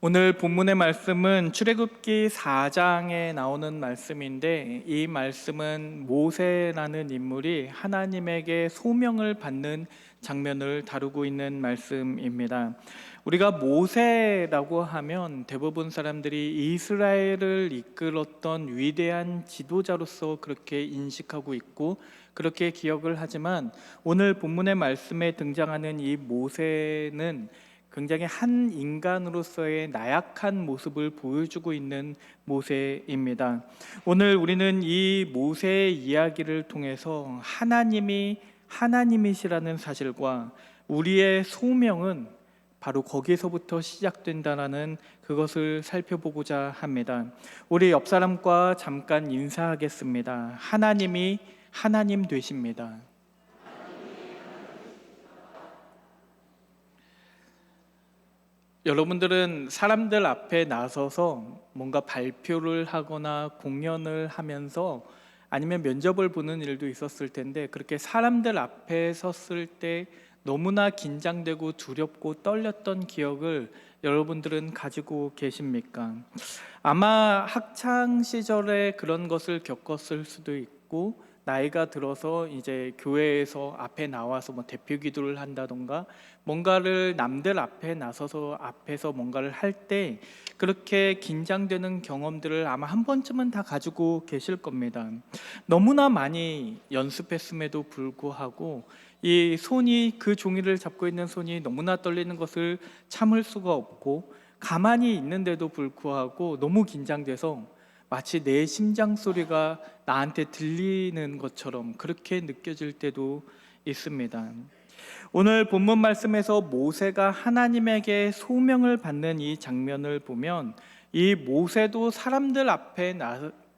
오늘 본문의 말씀은 출애굽기 4장에 나오는 말씀인데, 이 말씀은 모세라는 인물이 하나님에게 소명을 받는 장면을 다루고 있는 말씀입니다. 우리가 모세라고 하면 대부분 사람들이 이스라엘을 이끌었던 위대한 지도자로서 그렇게 인식하고 있고 그렇게 기억을 하지만, 오늘 본문의 말씀에 등장하는 이 모세는 굉장히 한 인간으로서의 나약한 모습을 보여주고 있는 모세입니다. 오늘 우리는 이 모세의 이야기를 통해서 하나님이 하나님이시라는 사실과 우리의 소명은 바로 거기서부터 시작된다라는 그것을 살펴보고자 합니다. 우리 옆 사람과 잠깐 인사하겠습니다. 하나님이 하나님 되십니다. 여러분들은 사람들 앞에 나서서 뭔가 발표를 하거나 공연을 하면서, 아니면 면접을 보는 일도 있었을 텐데, 그렇게 사람들 앞에 섰을 때 너무나 긴장되고 두렵고 떨렸던 기억을 여러분들은 가지고 계십니까? 아마 학창 시절에 그런 것을 겪었을 수도 있고, 나이가 들어서 이제 교회에서 앞에 나와서 뭐 대표 기도를 한다던가 뭔가를 남들 앞에 나서서 앞에서 뭔가를 할 때 그렇게 긴장되는 경험들을 아마 한 번쯤은 다 가지고 계실 겁니다. 너무나 많이 연습했음에도 불구하고 이 손이, 그 종이를 잡고 있는 손이 너무나 떨리는 것을 참을 수가 없고, 가만히 있는데도 불구하고 너무 긴장돼서 마치 내 심장 소리가 나한테 들리는 것처럼 그렇게 느껴질 때도 있습니다. 오늘 본문 말씀에서 모세가 하나님에게 소명을 받는 이 장면을 보면, 이 모세도 사람들 앞에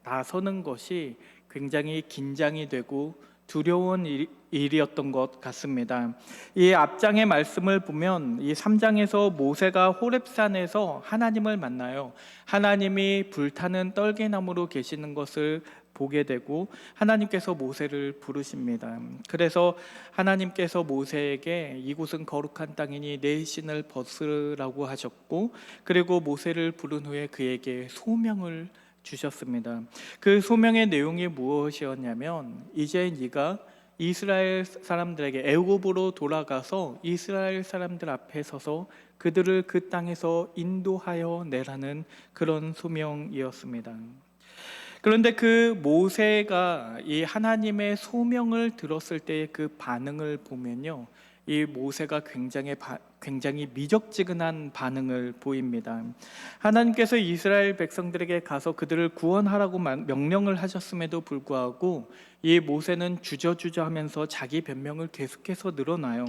나서는 것이 굉장히 긴장이 되고 두려운 일이었던 것 같습니다. 이 앞장의 말씀을 보면 이 3장에서 모세가 호렙산에서 하나님을 만나요. 하나님이 불타는 떨기나무로 계시는 것을 보게 되고 하나님께서 모세를 부르십니다. 그래서 하나님께서 모세에게 이곳은 거룩한 땅이니 내 신을 벗으라고 하셨고, 그리고 모세를 부른 후에 그에게 소명을 주셨습니다. 그 소명의 내용이 무엇이었냐면, 이제 네가 이스라엘 사람들에게 애굽으로 돌아가서 이스라엘 사람들 앞에 서서 그들을 그 땅에서 인도하여 내라는 그런 소명이었습니다. 그런데 그 모세가 이 하나님의 소명을 들었을 때의 그 반응을 보면요, 이 모세가 굉장히 미적지근한 반응을 보입니다. 하나님께서 이스라엘 백성들에게 가서 그들을 구원하라고 명령을 하셨음에도 불구하고 이 모세는 주저주저 하면서 자기 변명을 계속해서 늘어나요.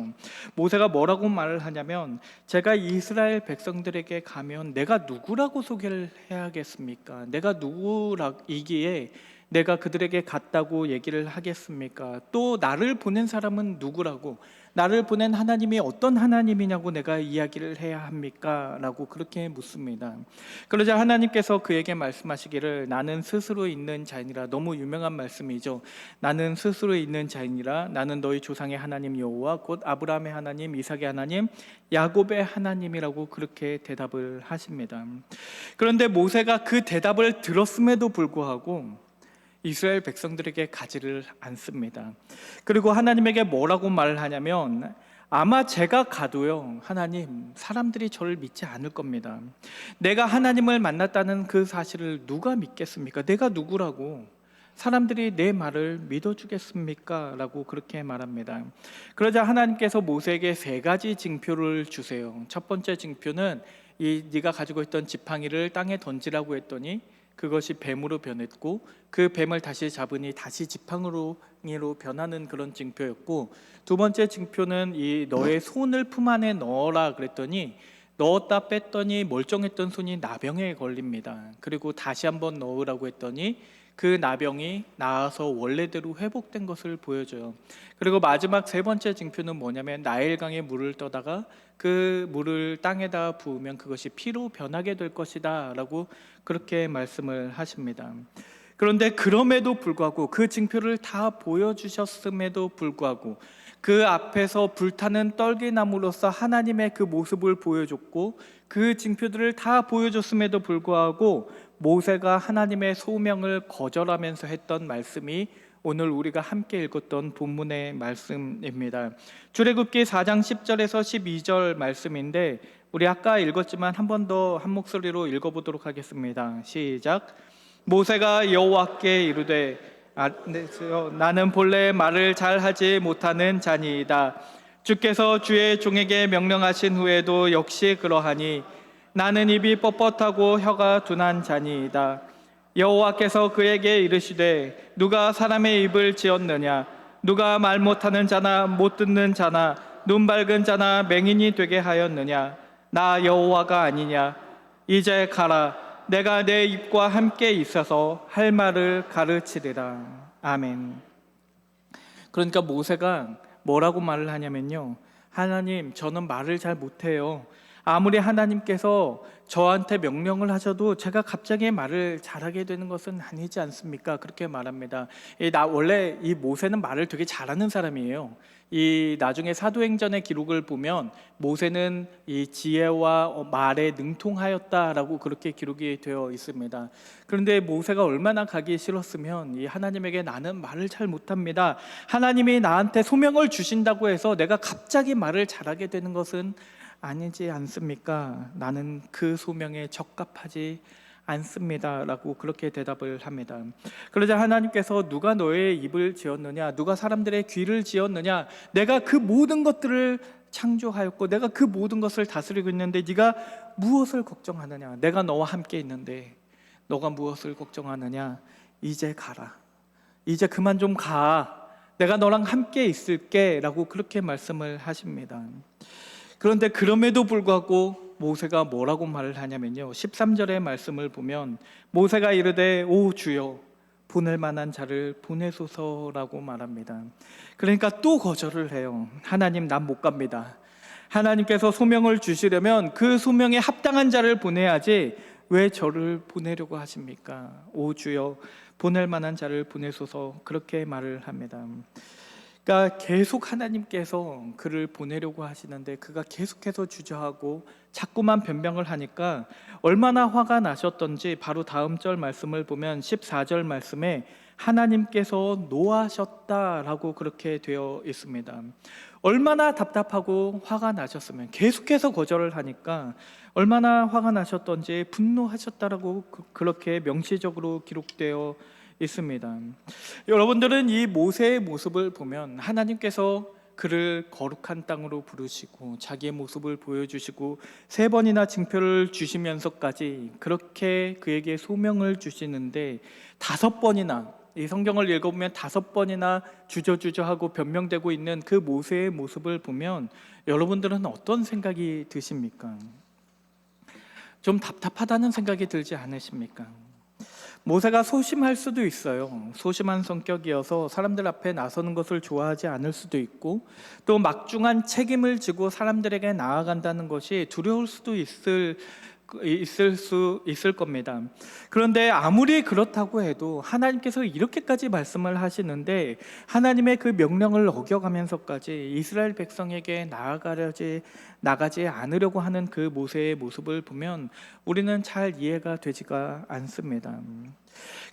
모세가 뭐라고 말을 하냐면, 제가 이스라엘 백성들에게 가면 내가 누구라고 소개를 해야겠습니까? 내가 누구이기에 내가 그들에게 갔다고 얘기를 하겠습니까? 또 나를 보낸 사람은 누구라고, 나를 보낸 하나님이 어떤 하나님이냐고 내가 이야기를 해야 합니까? 라고 그렇게 묻습니다. 그러자 하나님께서 그에게 말씀하시기를, 나는 스스로 있는 자이니라. 너무 유명한 말씀이죠. 나는 스스로 있는 자이니라. 나는 너희 조상의 하나님 여호와 곧 아브라함의 하나님, 이삭의 하나님, 야곱의 하나님이라고 그렇게 대답을 하십니다. 그런데 모세가 그 대답을 들었음에도 불구하고 이스라엘 백성들에게 가지를 않습니다. 그리고 하나님에게 뭐라고 말을 하냐면, 아마 제가 가도요, 하나님, 사람들이 저를 믿지 않을 겁니다. 내가 하나님을 만났다는 그 사실을 누가 믿겠습니까? 내가 누구라고 사람들이 내 말을 믿어주겠습니까? 라고 그렇게 말합니다. 그러자 하나님께서 모세에게 세 가지 징표를 주세요. 첫 번째 징표는 네가 가지고 있던 지팡이를 땅에 던지라고 했더니 그것이 뱀으로 변했고, 그 뱀을 다시 잡으니 다시 지팡이로 변하는 그런 징표였고, 두 번째 징표는 너의 손을 품 안에 넣어라 그랬더니 넣었다 뺐더니 멀쩡했던 손이 나병에 걸립니다. 그리고 다시 한번 넣으라고 했더니 그 나병이 나아서 원래대로 회복된 것을 보여줘요. 그리고 마지막 세 번째 징표는 뭐냐면, 나일강에 물을 떠다가 그 물을 땅에다 부으면 그것이 피로 변하게 될 것이다 라고 그렇게 말씀을 하십니다. 그런데 그럼에도 불구하고, 그 징표를 다 보여주셨음에도 불구하고 그 앞에서 불타는 떨기나무로서 하나님의 그 모습을 보여줬고 그 징표들을 다 보여줬음에도 불구하고 모세가 하나님의 소명을 거절하면서 했던 말씀이 오늘 우리가 함께 읽었던 본문의 말씀입니다. 출애굽기 4장 10절에서 12절 말씀인데 우리 아까 읽었지만 한 번 더 한 목소리로 읽어보도록 하겠습니다. 시작. 모세가 여호와께 이르되 나는 본래 말을 잘하지 못하는 자니이다. 주께서 주의 종에게 명령하신 후에도 역시 그러하니 나는 입이 뻣뻣하고 혀가 둔한 자니이다. 여호와께서 그에게 이르시되 누가 사람의 입을 지었느냐? 누가 말 못하는 자나 못 듣는 자나 눈 밝은 자나 맹인이 되게 하였느냐? 나 여호와가 아니냐? 이제 가라. 내가 내 입과 함께 있어서 할 말을 가르치리라. 아멘. 그러니까 모세가 뭐라고 말을 하냐면요, 하나님, 저는 말을 잘 못해요. 아무리 하나님께서 저한테 명령을 하셔도 제가 갑자기 말을 잘하게 되는 것은 아니지 않습니까? 그렇게 말합니다. 원래 이 모세는 말을 되게 잘하는 사람이에요. 이 나중에 사도행전의 기록을 보면 모세는 이 지혜와 말에 능통하였다라고 그렇게 기록이 되어 있습니다. 그런데 모세가 얼마나 가기 싫었으면 이 하나님에게 나는 말을 잘 못합니다. 하나님이 나한테 소명을 주신다고 해서 내가 갑자기 말을 잘하게 되는 것은 아니지 않습니까? 나는 그 소명에 적합하지 않습니다 라고 그렇게 대답을 합니다. 그러자 하나님께서 누가 너의 입을 지었느냐? 누가 사람들의 귀를 지었느냐? 내가 그 모든 것들을 창조하였고 내가 그 모든 것을 다스리고 있는데 네가 무엇을 걱정하느냐? 내가 너와 함께 있는데 너가 무엇을 걱정하느냐? 이제 가라. 이제 그만 좀 가. 내가 너랑 함께 있을게 라고 그렇게 말씀을 하십니다. 그런데 그럼에도 불구하고 모세가 뭐라고 말을 하냐면요, 13절의 말씀을 보면 모세가 이르되 오 주여 보낼 만한 자를 보내소서라고 말합니다. 그러니까 또 거절을 해요. 하나님, 난 못 갑니다. 하나님께서 소명을 주시려면 그 소명에 합당한 자를 보내야지 왜 저를 보내려고 하십니까? 오 주여 보낼 만한 자를 보내소서, 그렇게 말을 합니다. 그러니까 계속 하나님께서 그를 보내려고 하시는데 그가 계속해서 주저하고 자꾸만 변명을 하니까 얼마나 화가 나셨던지 바로 다음 절 말씀을 보면 14절 말씀에 하나님께서 노하셨다라고 그렇게 되어 있습니다. 얼마나 답답하고 화가 나셨으면, 계속해서 거절을 하니까 얼마나 화가 나셨던지 분노하셨다라고 그렇게 명시적으로 기록되어 있습니다. 여러분들은 이 모세의 모습을 보면 하나님께서 그를 거룩한 땅으로 부르시고 자기의 모습을 보여주시고 3번이나 징표를 주시면서까지 그렇게 그에게 소명을 주시는데 5번이나, 이 성경을 읽어보면 5번이나 주저주저하고 변명되고 있는 그 모세의 모습을 보면 여러분들은 어떤 생각이 드십니까? 좀 답답하다는 생각이 들지 않으십니까? 모세가 소심할 수도 있어요. 소심한 성격이어서 사람들 앞에 나서는 것을 좋아하지 않을 수도 있고, 또 막중한 책임을 지고 사람들에게 나아간다는 것이 두려울 수도 있을 겁니다. 그런데 아무리 그렇다고 해도 하나님께서 이렇게까지 말씀을 하시는데 하나님의 그 명령을 어겨가면서까지 이스라엘 백성에게 나가지 않으려고 하는 그 모세의 모습을 보면 우리는 잘 이해가 되지가 않습니다.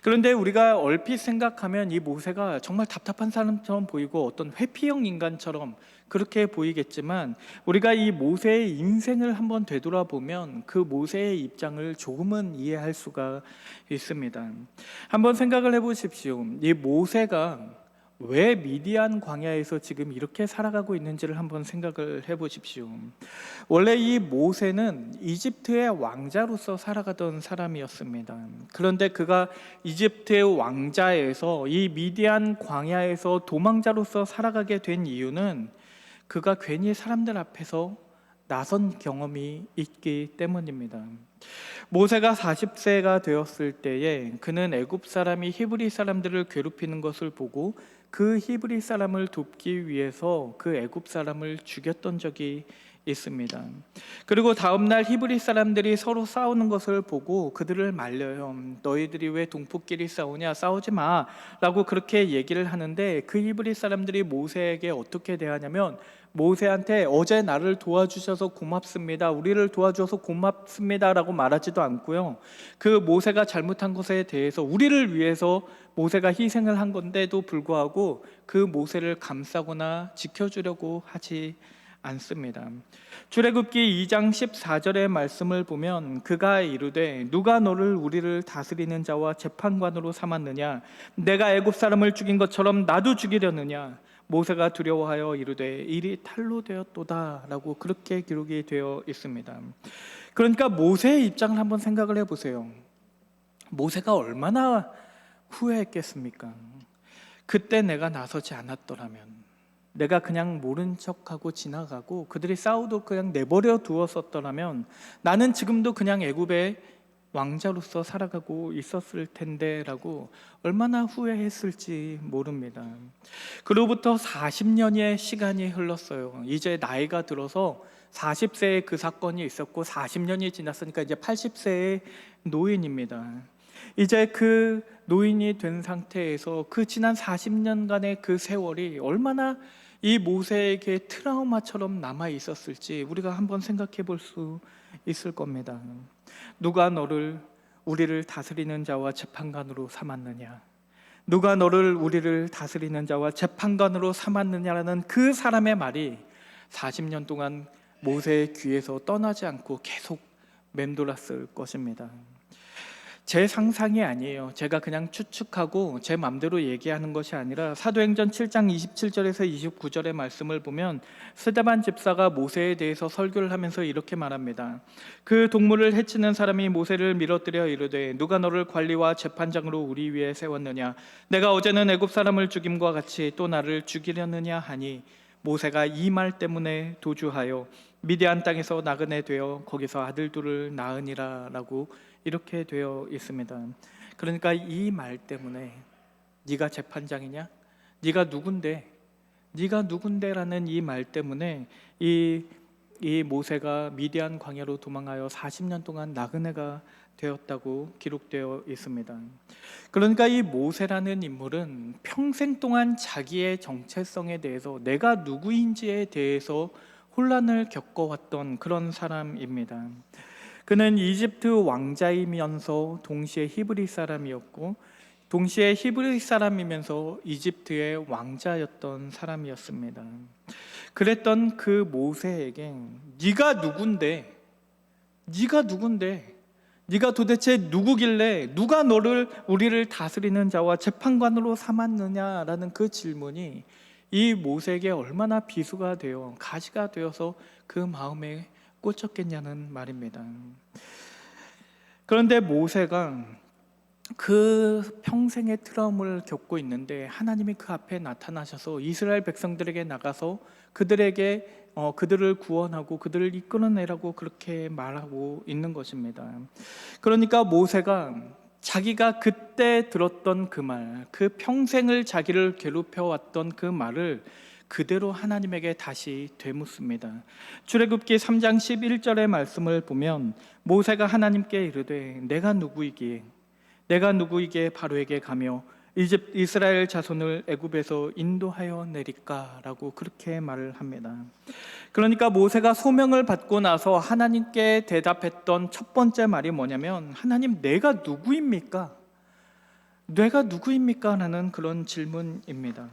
그런데 우리가 얼핏 생각하면 이 모세가 정말 답답한 사람처럼 보이고 어떤 회피형 인간처럼 그렇게 보이겠지만, 우리가 이 모세의 인생을 한번 되돌아보면 그 모세의 입장을 조금은 이해할 수가 있습니다. 한번 생각을 해보십시오. 이 모세가 왜 미디안 광야에서 지금 이렇게 살아가고 있는지를 한번 생각을 해보십시오. 원래 이 모세는 이집트의 왕자로서 살아가던 사람이었습니다. 그런데 그가 이집트의 왕자에서 이 미디안 광야에서 도망자로서 살아가게 된 이유는 그가 괜히 사람들 앞에서 나선 경험이 있기 때문입니다. 모세가 40세가 되었을 때에 그는 애굽 사람이 히브리 사람들을 괴롭히는 것을 보고 그 히브리 사람을 돕기 위해서 그 애굽 사람을 죽였던 적이 있습니다. 그리고 다음 날 히브리 사람들이 서로 싸우는 것을 보고 그들을 말려요. 너희들이 왜 동포끼리 싸우냐? 싸우지 마라고 그렇게 얘기를 하는데, 그 히브리 사람들이 모세에게 어떻게 대하냐면, 모세한테 어제 나를 도와주셔서 고맙습니다, 우리를 도와주셔서 고맙습니다라고 말하지도 않고요, 그 모세가 잘못한 것에 대해서 우리를 위해서 모세가 희생을 한 건데도 불구하고 그 모세를 감싸거나 지켜주려고 하지 않습니다. 출애굽기 2장 14절의 말씀을 보면, 그가 이르되 누가 너를 우리를 다스리는 자와 재판관으로 삼았느냐? 내가 애굽 사람을 죽인 것처럼 나도 죽이려느냐? 모세가 두려워하여 이르되 일이 탈로 되었도다 라고 그렇게 기록이 되어 있습니다. 그러니까 모세의 입장을 한번 생각을 해보세요. 모세가 얼마나 후회했겠습니까? 그때 내가 나서지 않았더라면, 내가 그냥 모른 척하고 지나가고 그들이 싸우도 그냥 내버려 두었었더라면 나는 지금도 그냥 애굽의 왕자로서 살아가고 있었을 텐데 라고 얼마나 후회했을지 모릅니다. 그로부터 40년의 시간이 흘렀어요. 이제 나이가 들어서 40세에 그 사건이 있었고 40년이 지났으니까 이제 80세의 노인입니다. 이제 그 노인이 된 상태에서 그 지난 40년간의 그 세월이 얼마나 이 모세에게 트라우마처럼 남아 있었을지 우리가 한번 생각해 볼 수 있을 겁니다. 누가 너를 우리를 다스리는 자와 재판관으로 삼았느냐? 누가 너를 우리를 다스리는 자와 재판관으로 삼았느냐라는 그 사람의 말이 40년 동안 모세의 귀에서 떠나지 않고 계속 맴돌았을 것입니다. 제 상상이 아니에요. 제가 그냥 추측하고 제 마음대로 얘기하는 것이 아니라 사도행전 7장 27절에서 29절의 말씀을 보면 스데반 집사가 모세에 대해서 설교를 하면서 이렇게 말합니다. 그 동물을 해치는 사람이 모세를 밀어뜨려 이르되 누가 너를 관리와 재판장으로 우리 위에 세웠느냐? 내가 어제는 애굽 사람을 죽임과 같이 또 나를 죽이려느냐 하니, 모세가 이 말 때문에 도주하여 미디안 땅에서 나그네 되어 거기서 아들 둘을 낳으니라 라고 이렇게 되어 있습니다. 그러니까 이 말 때문에 네가 재판장이냐? 네가 누군데? 네가 누군데라는 이 말 때문에 이 모세가 미디안 광야로 도망하여 40년 동안 나그네가 되었다고 기록되어 있습니다. 그러니까 이 모세라는 인물은 평생 동안 자기의 정체성에 대해서, 내가 누구인지에 대해서 혼란을 겪어왔던 그런 사람입니다. 그는 이집트 왕자이면서 동시에 히브리 사람이었고, 동시에 히브리 사람이면서 이집트의 왕자였던 사람이었습니다. 그랬던 그 모세에게 네가 누군데? 네가 누군데? 네가 도대체 누구길래 누가 너를 우리를 다스리는 자와 재판관으로 삼았느냐라는 그 질문이 이 모세에게 얼마나 비수가 되어 가시가 되어서 그 마음에 꽂혔겠냐는 말입니다. 그런데 모세가 그 평생의 트라우마를 겪고 있는데 하나님이 그 앞에 나타나셔서 이스라엘 백성들에게 나가서 그들을 구원하고 그들을 이끌어내라고 그렇게 말하고 있는 것입니다. 그러니까 모세가 자기가 그때 들었던 그 말, 그 평생을 자기를 괴롭혀왔던 그 말을 그대로 하나님에게 다시 되묻습니다. 출애굽기 3장 11절의 말씀을 보면 모세가 하나님께 이르되 내가 누구이기에 바로에게 가며 이스라엘 자손을 애굽에서 인도하여 내릴까라고 그렇게 말을 합니다. 그러니까 모세가 소명을 받고 나서 하나님께 대답했던 첫 번째 말이 뭐냐면, 하나님 내가 누구입니까? 내가 누구입니까? 라는 그런 질문입니다.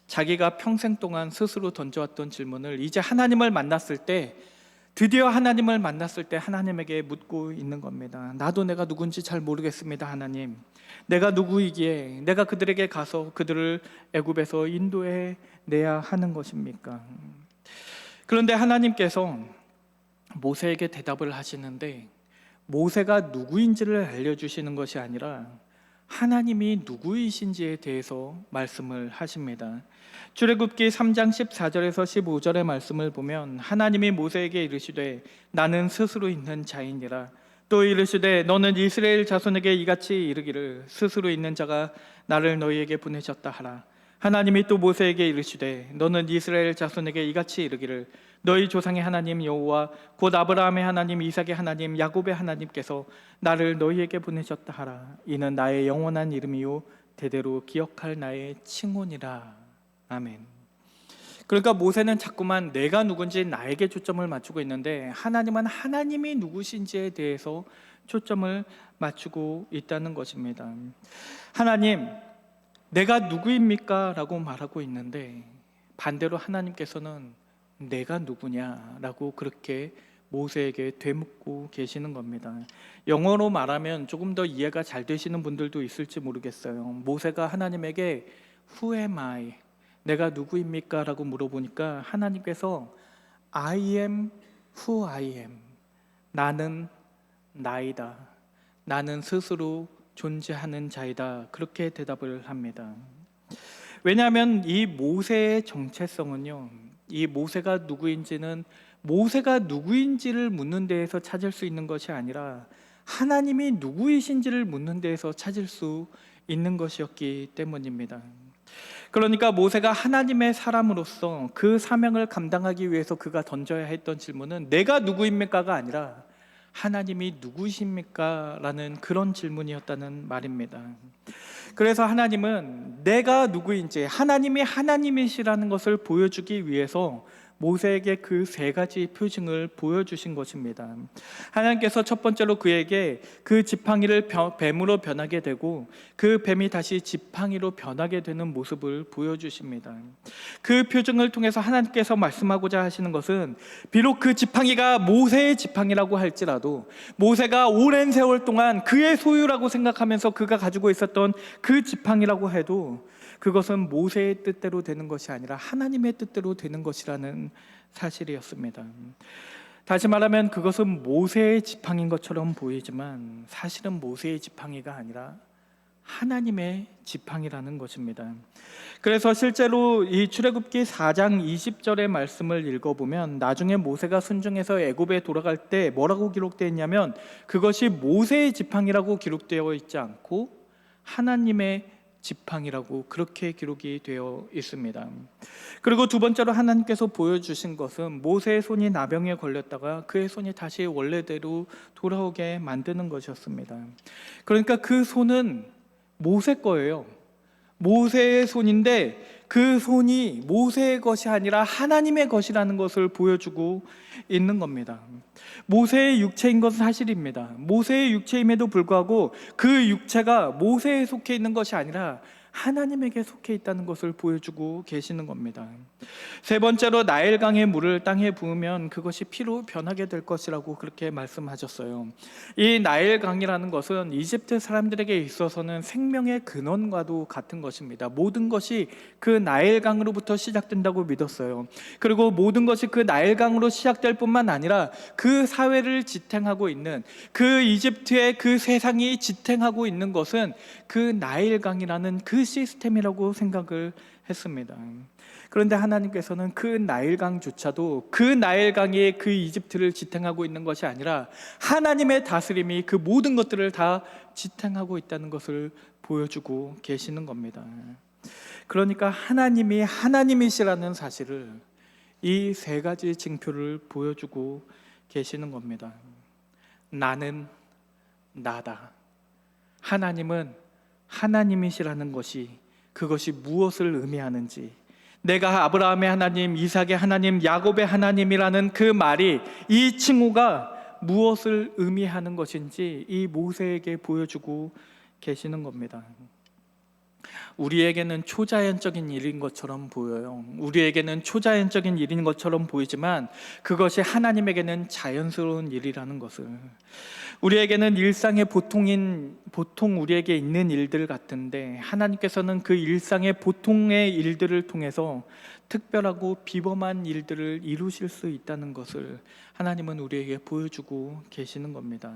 자기가 평생 동안 스스로 던져왔던 질문을 이제 드디어 하나님을 만났을 때 하나님에게 묻고 있는 겁니다. 나도 내가 누군지 잘 모르겠습니다, 하나님. 내가 누구이기에 내가 그들에게 가서 그들을 애굽에서 인도해 내야 하는 것입니까? 그런데 하나님께서 모세에게 대답을 하시는데, 모세가 누구인지를 알려주시는 것이 아니라 하나님이 누구이신지에 대해서 말씀을 하십니다. 출애굽기 3장 14절에서 15절의 말씀을 보면 하나님이 모세에게 이르시되 나는 스스로 있는 자이니라. 또 이르시되 너는 이스라엘 자손에게 이같이 이르기를 스스로 있는 자가 나를 너희에게 보내셨다 하라. 하나님이 또 모세에게 이르시되 너는 이스라엘 자손에게 이같이 이르기를 너희 조상의 하나님 여호와 곧 아브라함의 하나님 이삭의 하나님 야곱의 하나님께서 나를 너희에게 보내셨다 하라. 이는 나의 영원한 이름이요 대대로 기억할 나의 칭호니라. 아멘. 그러니까 모세는 자꾸만 내가 누군지 나에게 초점을 맞추고 있는데 하나님은 하나님이 누구신지에 대해서 초점을 맞추고 있다는 것입니다. 하나님, 내가 누구입니까? 라고 말하고 있는데 반대로 하나님께서는 내가 누구냐라고 그렇게 모세에게 되묻고 계시는 겁니다. 영어로 말하면 조금 더 이해가 잘 되시는 분들도 있을지 모르겠어요. 모세가 하나님에게 Who am I? 내가 누구입니까? 라고 물어보니까 하나님께서 I am who I am. 나는 나이다. 나는 스스로 존재하는 자이다. 그렇게 대답을 합니다. 왜냐하면 이 모세의 정체성은요, 이 모세가 누구인지를 묻는 데에서 찾을 수 있는 것이 아니라 하나님이 누구이신지를 묻는 데에서 찾을 수 있는 것이었기 때문입니다. 그러니까 모세가 하나님의 사람으로서 그 사명을 감당하기 위해서 그가 던져야 했던 질문은 내가 누구입니까가 아니라 하나님이 누구십니까? 라는 그런 질문이었다는 말입니다. 그래서 하나님은 내가 누구인지 하나님이 하나님이시라는 것을 보여주기 위해서 모세에게 그 세 가지 표징을 보여주신 것입니다. 하나님께서 첫 번째로 그에게 그 지팡이를 뱀으로 변하게 되고 그 뱀이 다시 지팡이로 변하게 되는 모습을 보여주십니다. 그 표징을 통해서 하나님께서 말씀하고자 하시는 것은 비록 그 지팡이가 모세의 지팡이라고 할지라도 모세가 오랜 세월 동안 그의 소유라고 생각하면서 그가 가지고 있었던 그 지팡이라고 해도 그것은 모세의 뜻대로 되는 것이 아니라 하나님의 뜻대로 되는 것이라는 사실이었습니다. 다시 말하면 그것은 모세의 지팡이인 것처럼 보이지만 사실은 모세의 지팡이가 아니라 하나님의 지팡이라는 것입니다. 그래서 실제로 이 출애굽기 4장 20절의 말씀을 읽어보면 나중에 모세가 순종해서 애굽에 돌아갈 때 뭐라고 기록되어 있냐면 그것이 모세의 지팡이라고 기록되어 있지 않고 하나님의 지팡이라고 그렇게 기록이 되어 있습니다. 그리고 두 번째로 하나님께서 보여주신 것은 모세의 손이 나병에 걸렸다가 그의 손이 다시 원래대로 돌아오게 만드는 것이었습니다. 그러니까 그 손은 모세 거예요. 모세의 손인데 그 손이 모세의 것이 아니라 하나님의 것이라는 것을 보여주고 있는 겁니다. 모세의 육체인 것은 사실입니다. 모세의 육체임에도 불구하고 그 육체가 모세에 속해 있는 것이 아니라 하나님에게 속해 있다는 것을 보여주고 계시는 겁니다. 세 번째로 나일강의 물을 땅에 부으면 그것이 피로 변하게 될 것이라고 그렇게 말씀하셨어요. 이 나일강이라는 것은 이집트 사람들에게 있어서는 생명의 근원과도 같은 것입니다. 모든 것이 그 나일강으로부터 시작된다고 믿었어요. 그리고 모든 것이 그 나일강으로 시작될 뿐만 아니라 그 사회를 지탱하고 있는 그 이집트의 그 세상이 지탱하고 있는 것은 그 나일강이라는 그 시스템이라고 생각을 했습니다. 그런데 하나님께서는 그 나일강조차도 그 나일강이 그 이집트를 지탱하고 있는 것이 아니라 하나님의 다스림이 그 모든 것들을 다 지탱하고 있다는 것을 보여주고 계시는 겁니다. 그러니까 하나님이 하나님이시라는 사실을 이 세 가지 징표를 보여주고 계시는 겁니다. 나는 나다. 하나님은 하나님이시라는 것이 그것이 무엇을 의미하는지, 내가 아브라함의 하나님, 이삭의 하나님, 야곱의 하나님이라는 그 말이, 이 칭호가 무엇을 의미하는 것인지 이 모세에게 보여주고 계시는 겁니다. 우리에게는 초자연적인 일인 것처럼 보여요. 우리에게는 초자연적인 일인 것처럼 보이지만 그것이 하나님에게는 자연스러운 일이라는 것을, 우리에게는 일상의 보통 우리에게 있는 일들 같은데 하나님께서는 그 일상의 보통의 일들을 통해서 특별하고 비범한 일들을 이루실 수 있다는 것을 하나님은 우리에게 보여주고 계시는 겁니다.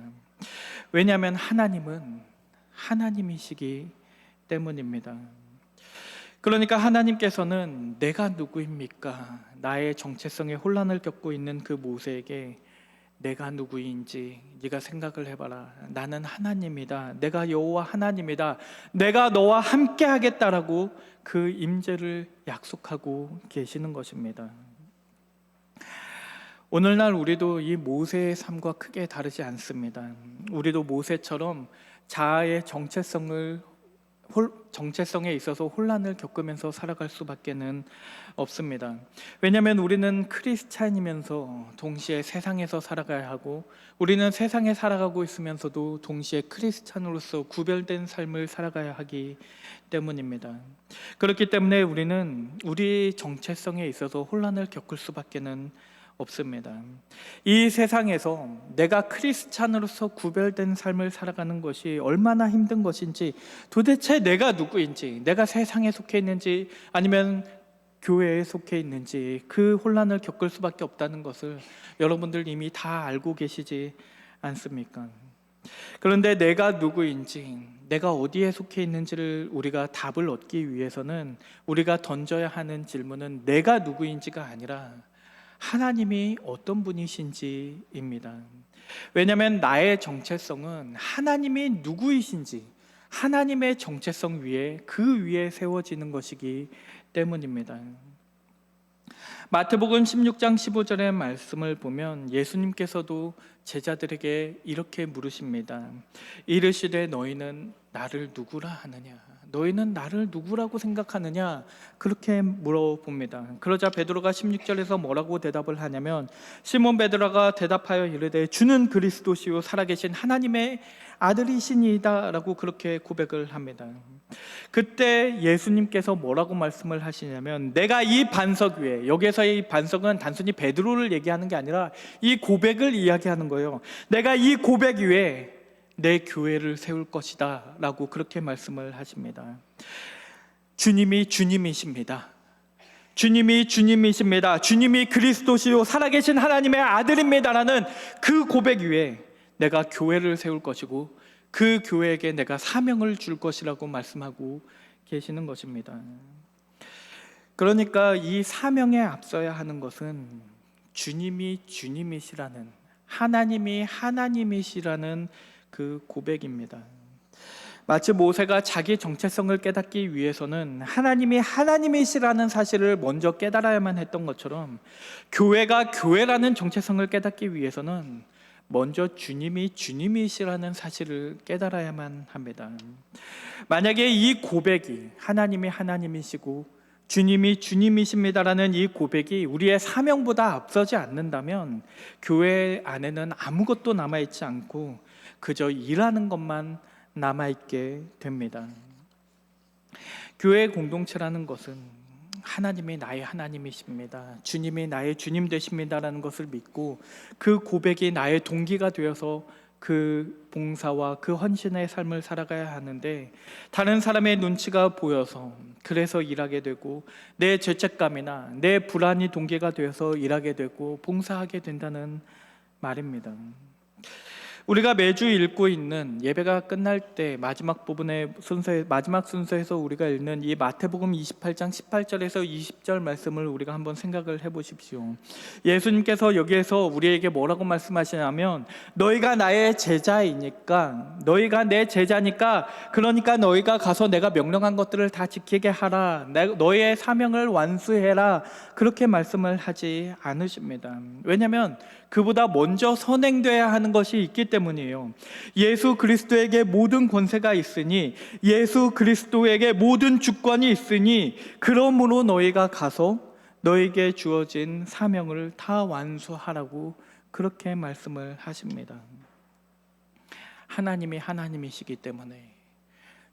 왜냐하면 하나님은 하나님이시기 때문입니다. 그러니까 하나님께서는 내가 누구입니까? 나의 정체성에 혼란을 겪고 있는 그 모세에게 내가 누구인지 네가 생각을 해봐라. 나는 하나님이다. 내가 여호와 하나님이다. 내가 너와 함께 하겠다라고 그 임재를 약속하고 계시는 것입니다. 오늘날 우리도 이 모세의 삶과 크게 다르지 않습니다. 우리도 모세처럼 자아의 정체성에 있어서 혼란을 겪으면서 살아갈 수밖에는 없습니다. 왜냐하면 우리는 크리스찬이면서 동시에 세상에서 살아가야 하고, 우리는 세상에 살아가고 있으면서도 동시에 크리스찬으로서 구별된 삶을 살아가야 하기 때문입니다. 그렇기 때문에 우리는 우리 정체성에 있어서 혼란을 겪을 수밖에는 없습니다. 이 세상에서 내가 크리스찬으로서 구별된 삶을 살아가는 것이 얼마나 힘든 것인지, 도대체 내가 누구인지, 내가 세상에 속해 있는지 아니면 교회에 속해 있는지 그 혼란을 겪을 수밖에 없다는 것을 여러분들 이미 다 알고 계시지 않습니까? 그런데 내가 누구인지, 내가 어디에 속해 있는지를 우리가 답을 얻기 위해서는 우리가 던져야 하는 질문은 내가 누구인지가 아니라 하나님이 어떤 분이신지입니다. 왜냐하면 나의 정체성은 하나님이 누구이신지, 하나님의 정체성 위에, 그 위에 세워지는 것이기 때문입니다. 마태복음 16장 15절의 말씀을 보면 예수님께서도 제자들에게 이렇게 물으십니다. 이르시되 너희는 나를 누구라 하느냐? 너희는 나를 누구라고 생각하느냐? 그렇게 물어봅니다. 그러자 베드로가 16절에서 뭐라고 대답을 하냐면, 시몬 베드로가 대답하여 이르되 주는 그리스도시요 살아계신 하나님의 아들이시니이다 라고 그렇게 고백을 합니다. 그때 예수님께서 뭐라고 말씀을 하시냐면, 내가 이 반석 위에, 여기에서의 이 반석은 단순히 베드로를 얘기하는 게 아니라 이 고백을 이야기하는 거예요. 내가 이 고백 위에 내 교회를 세울 것이다 라고 그렇게 말씀을 하십니다. 주님이 주님이십니다. 주님이 주님이십니다. 주님이 그리스도시요 살아계신 하나님의 아들입니다라는 그 고백 위에 내가 교회를 세울 것이고, 그 교회에게 내가 사명을 줄 것이라고 말씀하고 계시는 것입니다. 그러니까 이 사명에 앞서야 하는 것은 주님이 주님이시라는, 하나님이 하나님이시라는 그 고백입니다. 마치 모세가 자기 정체성을 깨닫기 위해서는 하나님이 하나님이시라는 사실을 먼저 깨달아야만 했던 것처럼, 교회가 교회라는 정체성을 깨닫기 위해서는 먼저 주님이 주님이시라는 사실을 깨달아야만 합니다. 만약에 이 고백이 하나님이 하나님이시고 주님이 주님이십니다라는 이 고백이 우리의 사명보다 앞서지 않는다면 교회 안에는 아무것도 남아있지 않고 그저 일하는 것만 남아있게 됩니다. 교회 공동체라는 것은 하나님이 나의 하나님이십니다, 주님이 나의 주님 되십니다라는 것을 믿고 그 고백이 나의 동기가 되어서 그 봉사와 그 헌신의 삶을 살아가야 하는데, 다른 사람의 눈치가 보여서 그래서 일하게 되고, 내 죄책감이나 내 불안이 동기가 되어서 일하게 되고 봉사하게 된다는 말입니다. 우리가 매주 읽고 있는, 예배가 끝날 때 마지막 부분의 마지막 순서에서 우리가 읽는 이 마태복음 28장 18절에서 20절 말씀을 우리가 한번 생각을 해보십시오. 예수님께서 여기에서 우리에게 뭐라고 말씀하시냐면, 너희가 나의 제자이니까, 너희가 내 제자니까, 그러니까 너희가 가서 내가 명령한 것들을 다 지키게 하라, 너희의 사명을 완수해라, 그렇게 말씀을 하지 않으십니다. 왜냐하면 그보다 먼저 선행돼야 하는 것이 있기 때문이에요. 예수 그리스도에게 모든 권세가 있으니, 예수 그리스도에게 모든 주권이 있으니, 그러므로 너희가 가서 너에게 주어진 사명을 다 완수하라고 그렇게 말씀을 하십니다. 하나님이 하나님이시기 때문에,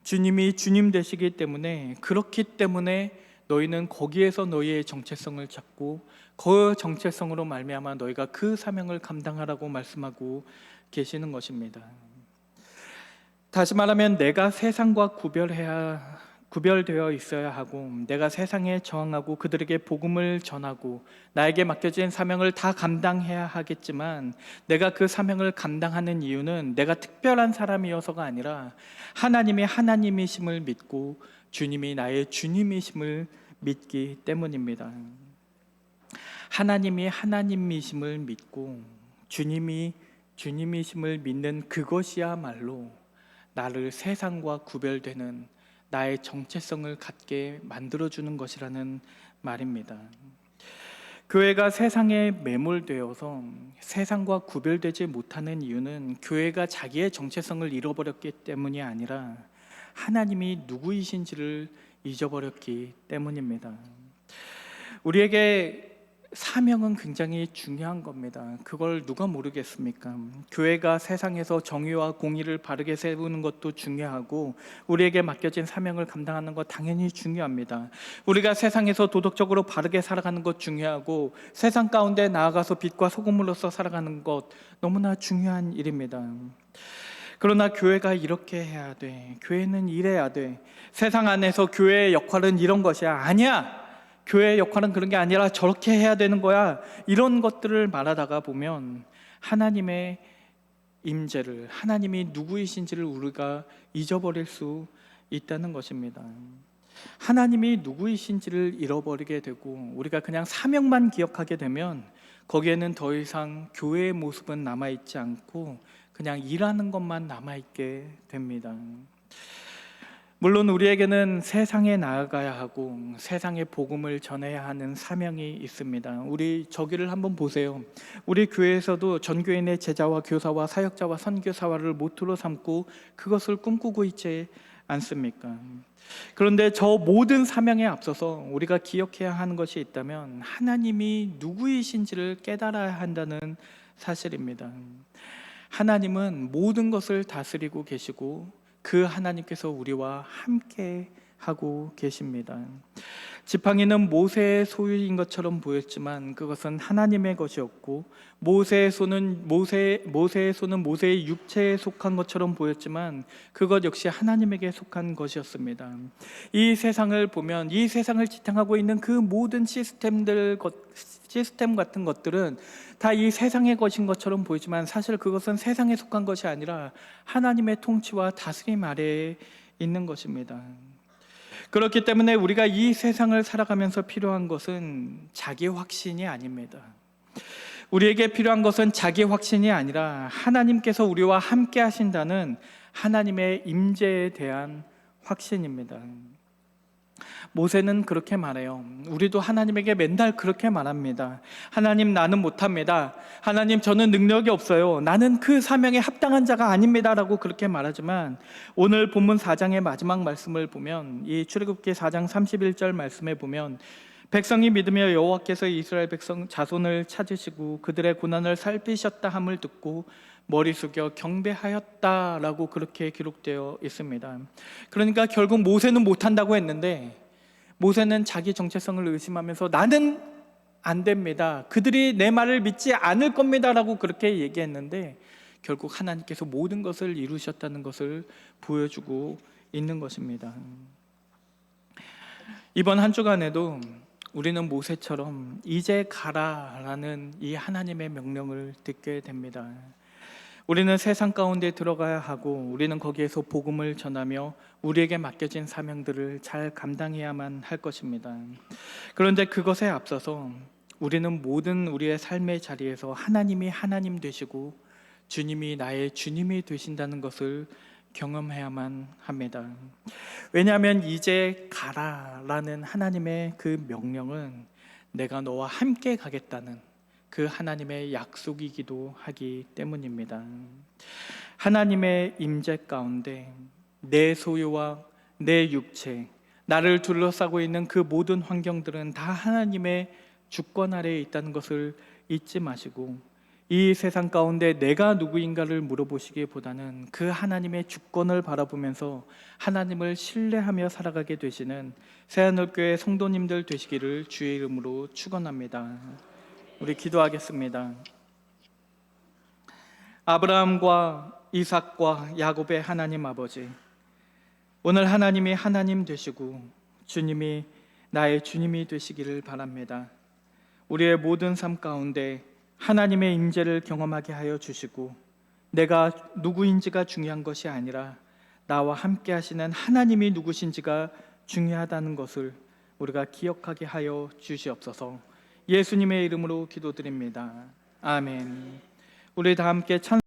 주님이 주님 되시기 때문에, 그렇기 때문에 너희는 거기에서 너희의 정체성을 찾고 그 정체성으로 말미암아 너희가 그 사명을 감당하라고 말씀하고 계시는 것입니다. 다시 말하면 내가 세상과 구별되어 있어야 하고, 내가 세상에 저항하고 그들에게 복음을 전하고 나에게 맡겨진 사명을 다 감당해야 하겠지만, 내가 그 사명을 감당하는 이유는 내가 특별한 사람이어서가 아니라 하나님이 하나님이심을 믿고 주님이 나의 주님이심을 믿기 때문입니다. 하나님이 하나님이심을 믿고 주님이 주님이심을 믿는 그것이야말로 나를 세상과 구별되는 나의 정체성을 갖게 만들어주는 것이라는 말입니다. 교회가 세상에 매몰되어서 세상과 구별되지 못하는 이유는 교회가 자기의 정체성을 잃어버렸기 때문이 아니라 하나님이 누구이신지를 잊어버렸기 때문입니다. 우리에게 사명은 굉장히 중요한 겁니다. 그걸 누가 모르겠습니까? 교회가 세상에서 정의와 공의를 바르게 세우는 것도 중요하고 우리에게 맡겨진 사명을 감당하는 것 당연히 중요합니다. 우리가 세상에서 도덕적으로 바르게 살아가는 것 중요하고 세상 가운데 나아가서 빛과 소금으로서 살아가는 것 너무나 중요한 일입니다. 그러나 교회가 이렇게 해야 돼, 교회는 이래야 돼, 세상 안에서 교회의 역할은 이런 것이야, 아니야, 교회의 역할은 그런 게 아니라 저렇게 해야 되는 거야, 이런 것들을 말하다가 보면 하나님의 임재를, 하나님이 누구이신지를 우리가 잊어버릴 수 있다는 것입니다. 하나님이 누구이신지를 잃어버리게 되고 우리가 그냥 사명만 기억하게 되면 거기에는 더 이상 교회의 모습은 남아있지 않고 그냥 일하는 것만 남아있게 됩니다. 물론 우리에게는 세상에 나아가야 하고 세상에 복음을 전해야 하는 사명이 있습니다. 우리 저기를 한번 보세요. 우리 교회에서도 전교인의 제자와 교사와 사역자와 선교사와를 모토로 삼고 그것을 꿈꾸고 있지 않습니까? 그런데 저 모든 사명에 앞서서 우리가 기억해야 하는 것이 있다면 하나님이 누구이신지를 깨달아야 한다는 사실입니다. 하나님은 모든 것을 다스리고 계시고 그 하나님께서 우리와 함께 하고 계십니다. 지팡이는 모세의 소유인 것처럼 보였지만 그것은 하나님의 것이었고 모세의 손은 모세의 육체에 속한 것처럼 보였지만 그것 역시 하나님에게 속한 것이었습니다. 이 세상을 보면 이 세상을 지탱하고 있는 그 모든 시스템 같은 것들은 다 이 세상의 것인 것처럼 보이지만 사실 그것은 세상에 속한 것이 아니라 하나님의 통치와 다스림 아래에 있는 것입니다. 그렇기 때문에 우리가 이 세상을 살아가면서 필요한 것은 자기 확신이 아닙니다. 우리에게 필요한 것은 자기 확신이 아니라 하나님께서 우리와 함께 하신다는 하나님의 임재에 대한 확신입니다. 모세는 그렇게 말해요. 우리도 하나님에게 맨날 그렇게 말합니다. 하나님, 나는 못합니다. 하나님, 저는 능력이 없어요. 나는 그 사명에 합당한 자가 아닙니다 라고 그렇게 말하지만 오늘 본문 4장의 마지막 말씀을 보면 이 출애굽기 4장 31절 말씀에 보면 백성이 믿으며 여호와께서 이스라엘 백성 자손을 찾으시고 그들의 고난을 살피셨다 함을 듣고 머리 숙여 경배하였다라고 그렇게 기록되어 있습니다. 그러니까 결국 모세는 못한다고 했는데 모세는 자기 정체성을 의심하면서 나는 안 됩니다, 그들이 내 말을 믿지 않을 겁니다 라고 그렇게 얘기했는데 결국 하나님께서 모든 것을 이루셨다는 것을 보여주고 있는 것입니다. 이번 한 주간에도 우리는 모세처럼 이제 가라라는 이 하나님의 명령을 듣게 됩니다. 우리는 세상 가운데 들어가야 하고 우리는 거기에서 복음을 전하며 우리에게 맡겨진 사명들을 잘 감당해야만 할 것입니다. 그런데 그것에 앞서서 우리는 모든 우리의 삶의 자리에서 하나님이 하나님 되시고 주님이 나의 주님이 되신다는 것을 경험해야만 합니다. 왜냐하면 이제 가라라는 하나님의 그 명령은 내가 너와 함께 가겠다는 그 하나님의 약속이기도 하기 때문입니다. 하나님의 임재 가운데 내 소유와 내 육체, 나를 둘러싸고 있는 그 모든 환경들은 다 하나님의 주권 아래에 있다는 것을 잊지 마시고 이 세상 가운데 내가 누구인가를 물어보시기보다는 그 하나님의 주권을 바라보면서 하나님을 신뢰하며 살아가게 되시는 새하늘교회 성도님들 되시기를 주의 이름으로 축원합니다. 우리 기도하겠습니다. 아브라함과 이삭과 야곱의 하나님 아버지, 오늘 하나님이 하나님 되시고 주님이 나의 주님이 되시기를 바랍니다. 우리의 모든 삶 가운데 하나님의 임재를 경험하게 하여 주시고 내가 누구인지가 중요한 것이 아니라 나와 함께 하시는 하나님이 누구신지가 중요하다는 것을 우리가 기억하게 하여 주시옵소서. 예수님의 이름으로 기도드립니다. 아멘. 우리 다 함께 찬